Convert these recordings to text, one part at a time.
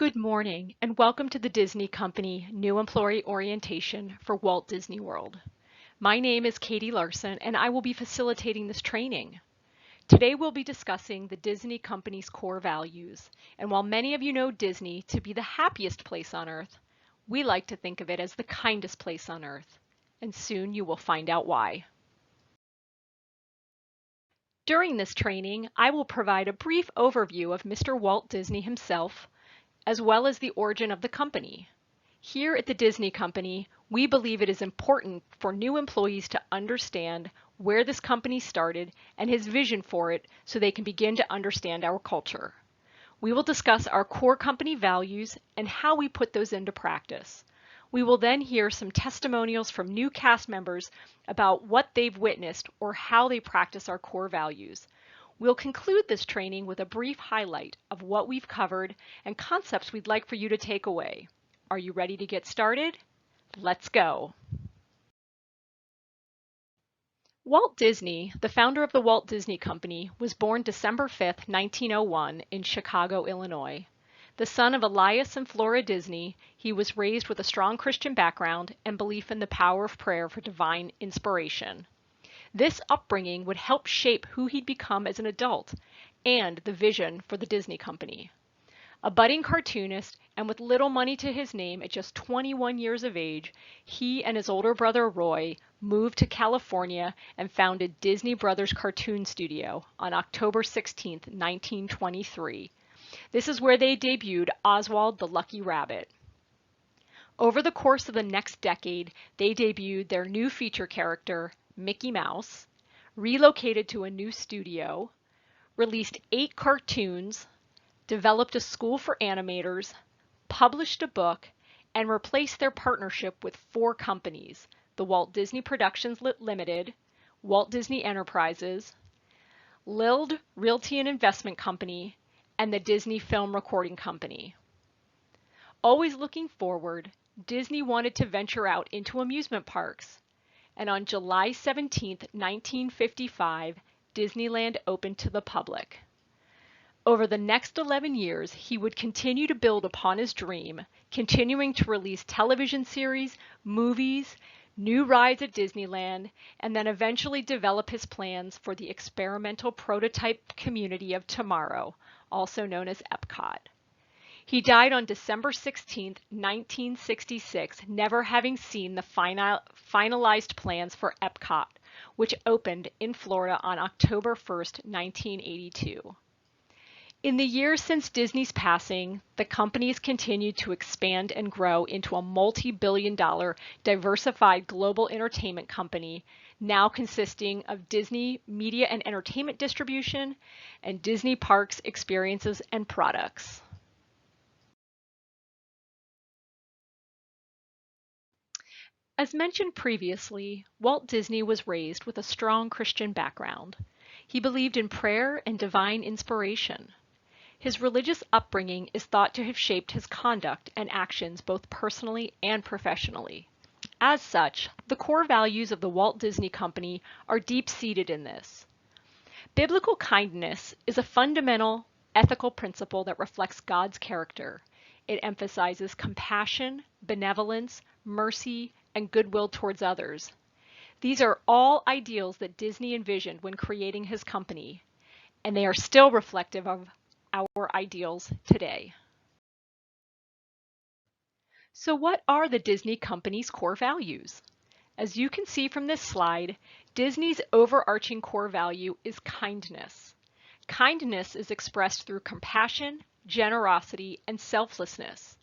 Good morning and welcome to the Disney Company New Employee Orientation for Walt Disney World. My name is Katie Larson and I will be facilitating this training. Today we'll be discussing the Disney Company's core values, and while many of you know Disney to be the happiest place on earth, we like to think of it as the kindest place on earth, and soon you will find out why. During this training, I will provide a brief overview of Mr. Walt Disney himself, as well as the origin of the company. Here at the Disney Company, we believe it is important for new employees to understand where this company started and his vision for it so they can begin to understand our culture. We will discuss our core company values and how we put those into practice. We will then hear some testimonials from new cast members about what they've witnessed or how they practice our core values. We'll conclude this training with a brief highlight of what we've covered and concepts we'd like for you to take away. Are you ready to get started? Let's go. Walt Disney, the founder of the Walt Disney Company, was born December 5, 1901 in Chicago, Illinois. The son of Elias and Flora Disney, he was raised with a strong Christian background and belief in the power of prayer for divine inspiration. This upbringing would help shape who he'd become as an adult and the vision for the Disney Company. A budding cartoonist and with little money to his name at just 21 years of age, he and his older brother Roy moved to California and founded Disney Brothers Cartoon Studio on October 16, 1923. This is where they debuted Oswald the Lucky Rabbit. Over the course of the next decade, they debuted their new feature character, Mickey Mouse, relocated to a new studio, released 8 cartoons, developed a school for animators, published a book, and replaced their partnership with 4 companies, the Walt Disney Productions Limited, Walt Disney Enterprises, Lild Realty and Investment Company, and the Disney Film Recording Company. Always looking forward, Disney wanted to venture out into amusement parks, and on July 17, 1955, Disneyland opened to the public. Over the next 11 years, he would continue to build upon his dream, continuing to release television series, movies, new rides at Disneyland, and then eventually develop his plans for the experimental prototype community of tomorrow, also known as Epcot. He died on December 16, 1966, never having seen the finalized plans for Epcot, which opened in Florida on October 1, 1982. In the years since Disney's passing, the company has continued to expand and grow into a multi-billion-dollar diversified global entertainment company, now consisting of Disney Media and Entertainment Distribution and Disney Parks Experiences and Products. As mentioned previously, Walt Disney was raised with a strong Christian background. He believed in prayer and divine inspiration. His religious upbringing is thought to have shaped his conduct and actions both personally and professionally. As such, the core values of the Walt Disney Company are deep-seated in this. Biblical kindness is a fundamental ethical principle that reflects God's character. It emphasizes compassion, benevolence, mercy, and goodwill towards others. These are all ideals that Disney envisioned when creating his company, and they are still reflective of our ideals today. So what are the Disney Company's core values? As you can see from this slide, Disney's overarching core value is kindness. Kindness is expressed through compassion, generosity, and selflessness.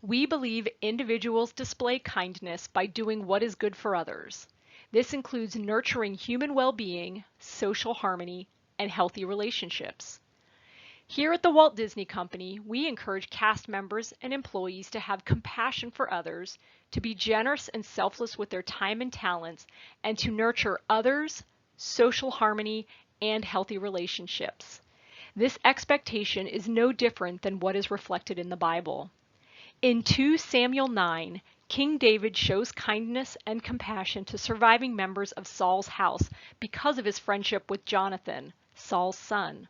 We believe individuals display kindness by doing what is good for others. This includes nurturing human well-being, social harmony, and healthy relationships. Here at the Walt Disney Company, we encourage cast members and employees to have compassion for others, to be generous and selfless with their time and talents, and to nurture others, social harmony, and healthy relationships. This expectation is no different than what is reflected in the Bible. In 2 Samuel 9, King David shows kindness and compassion to surviving members of Saul's house because of his friendship with Jonathan, Saul's son.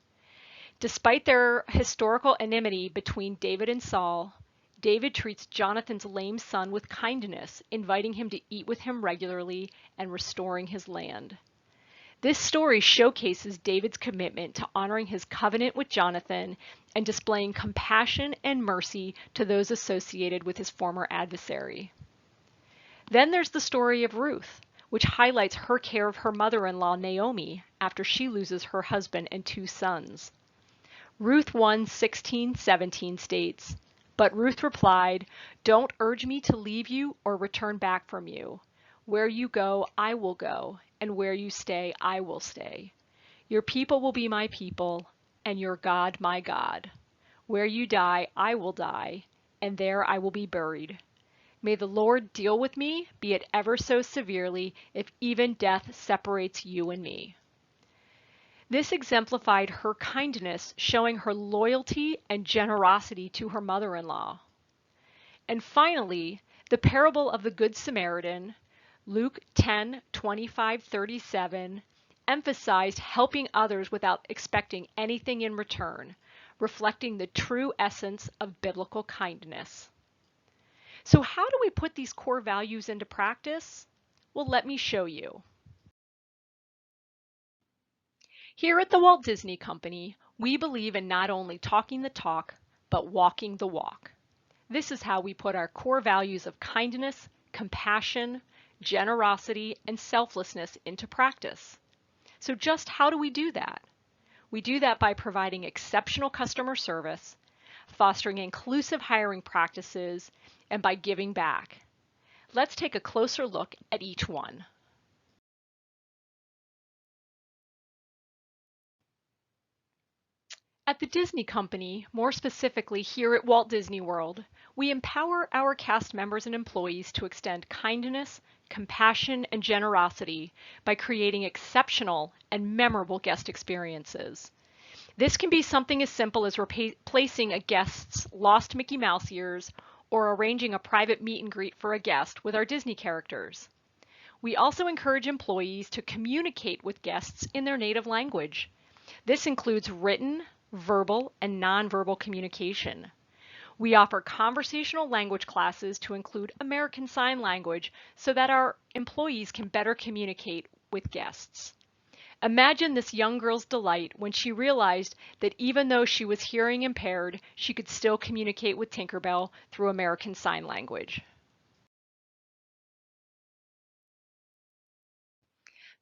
Despite their historical enmity between David and Saul, David treats Jonathan's lame son with kindness, inviting him to eat with him regularly and restoring his land. This story showcases David's commitment to honoring his covenant with Jonathan and displaying compassion and mercy to those associated with his former adversary. Then there's the story of Ruth, which highlights her care of her mother-in-law Naomi after she loses her husband and 2 sons. Ruth 1:16-17 states, "But Ruth replied, 'Don't urge me to leave you or return back from you. Where you go, I will go, and where you stay, I will stay. Your people will be my people, and your God my God. Where you die, I will die, and there I will be buried. May the Lord deal with me, be it ever so severely, if even death separates you and me.'" This exemplified her kindness, showing her loyalty and generosity to her mother-in-law. And finally, the parable of the Good Samaritan, Luke 10:25-37, emphasized helping others without expecting anything in return, reflecting the true essence of biblical kindness. So how do we put these core values into practice? Well, let me show you. Here at the Walt Disney Company, we believe in not only talking the talk, but walking the walk. This is how we put our core values of kindness, compassion, generosity, and selflessness into practice. So just how do we do that? We do that by providing exceptional customer service, fostering inclusive hiring practices, and by giving back. Let's take a closer look at each one. At the Disney Company, more specifically here at Walt Disney World, we empower our cast members and employees to extend kindness, compassion, and generosity by creating exceptional and memorable guest experiences. This can be something as simple as replacing a guest's lost Mickey Mouse ears or arranging a private meet and greet for a guest with our Disney characters. We also encourage employees to communicate with guests in their native language. This includes written, verbal, and nonverbal communication. We offer conversational language classes to include American Sign Language so that our employees can better communicate with guests. Imagine this young girl's delight when she realized that even though she was hearing impaired, she could still communicate with Tinkerbell through American Sign Language.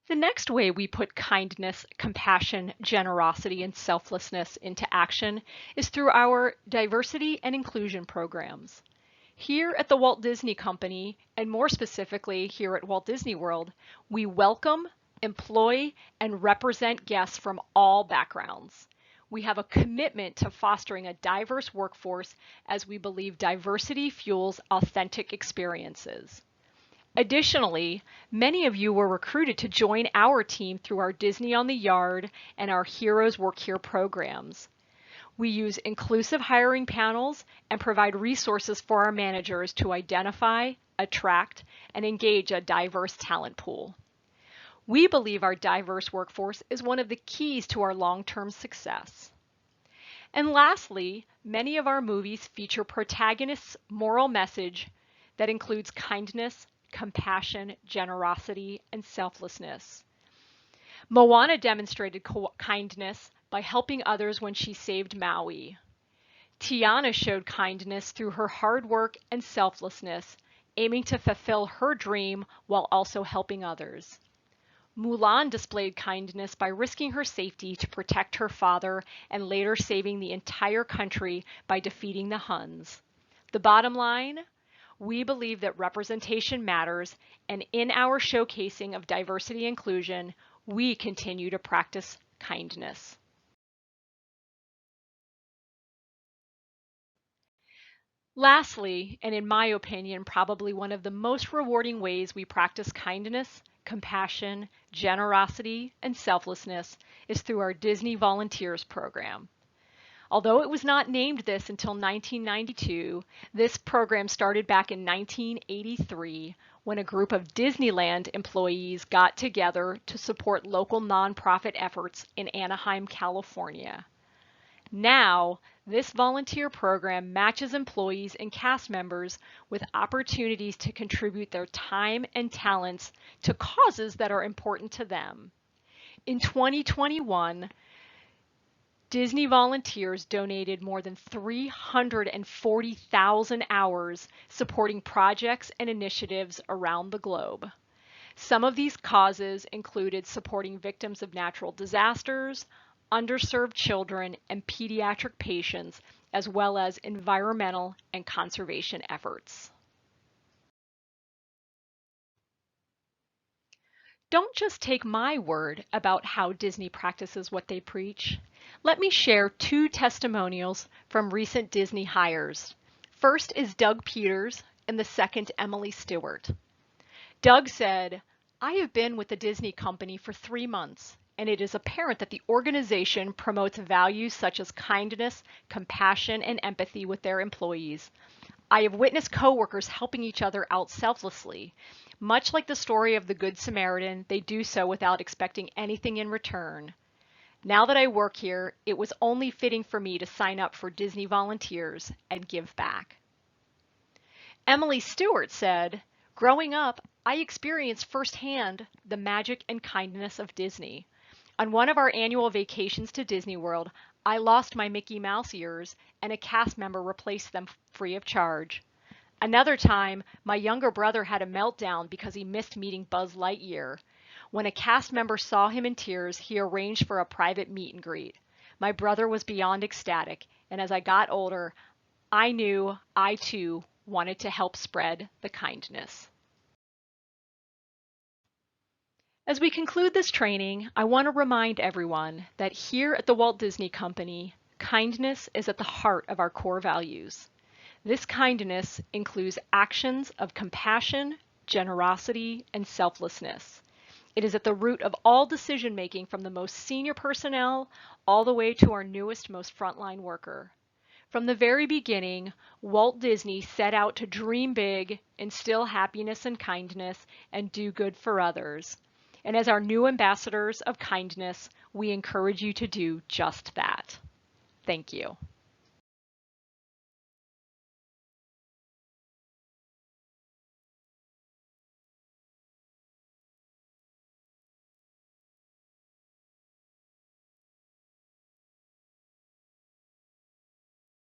The next way we put kindness, compassion, generosity, and selflessness into action is through our diversity and inclusion programs. Here at the Walt Disney Company, and more specifically here at Walt Disney World, we welcome, employ, and represent guests from all backgrounds. We have a commitment to fostering a diverse workforce as we believe diversity fuels authentic experiences. Additionally, many of you were recruited to join our team through our Disney on the Yard and our Heroes Work Here programs. We use inclusive hiring panels and provide resources for our managers to identify, attract, and engage a diverse talent pool. We believe our diverse workforce is one of the keys to our long-term success. And lastly, many of our movies feature protagonists' moral message that includes kindness, compassion, generosity, and selflessness. Moana demonstrated kindness by helping others when she saved Maui. Tiana showed kindness through her hard work and selflessness, aiming to fulfill her dream while also helping others. Mulan displayed kindness by risking her safety to protect her father and later saving the entire country by defeating the Huns. The bottom line? We believe that representation matters, and in our showcasing of diversity and inclusion, we continue to practice kindness. Lastly, and in my opinion, probably one of the most rewarding ways we practice kindness, compassion, generosity, and selflessness is through our Disney Volunteers program. Although it was not named this until 1992, this program started back in 1983 when a group of Disneyland employees got together to support local nonprofit efforts in Anaheim, California. Now, this volunteer program matches employees and cast members with opportunities to contribute their time and talents to causes that are important to them. In 2021, Disney volunteers donated more than 340,000 hours supporting projects and initiatives around the globe. Some of these causes included supporting victims of natural disasters, underserved children, and pediatric patients, as well as environmental and conservation efforts. Don't just take my word about how Disney practices what they preach. Let me share 2 testimonials from recent Disney hires. First is Doug Peters, and the second, Emily Stewart. Doug said, "I have been with the Disney company for 3 months, and it is apparent that the organization promotes values such as kindness, compassion, and empathy with their employees. I have witnessed coworkers helping each other out selflessly. Much like the story of the Good Samaritan, they do so without expecting anything in return. Now that I work here, it was only fitting for me to sign up for Disney Volunteers and give back." Emily Stewart said, "Growing up, I experienced firsthand the magic and kindness of Disney. On one of our annual vacations to Disney World, I lost my Mickey Mouse ears and a cast member replaced them free of charge. Another time, my younger brother had a meltdown because he missed meeting Buzz Lightyear. When a cast member saw him in tears, he arranged for a private meet and greet. My brother was beyond ecstatic, and as I got older, I knew I too wanted to help spread the kindness." As we conclude this training, I want to remind everyone that here at the Walt Disney Company, kindness is at the heart of our core values. This kindness includes actions of compassion, generosity, and selflessness. It is at the root of all decision making from the most senior personnel all the way to our newest, most frontline worker. From the very beginning, Walt Disney set out to dream big, instill happiness and kindness, and do good for others. And as our new ambassadors of kindness, we encourage you to do just that. Thank you.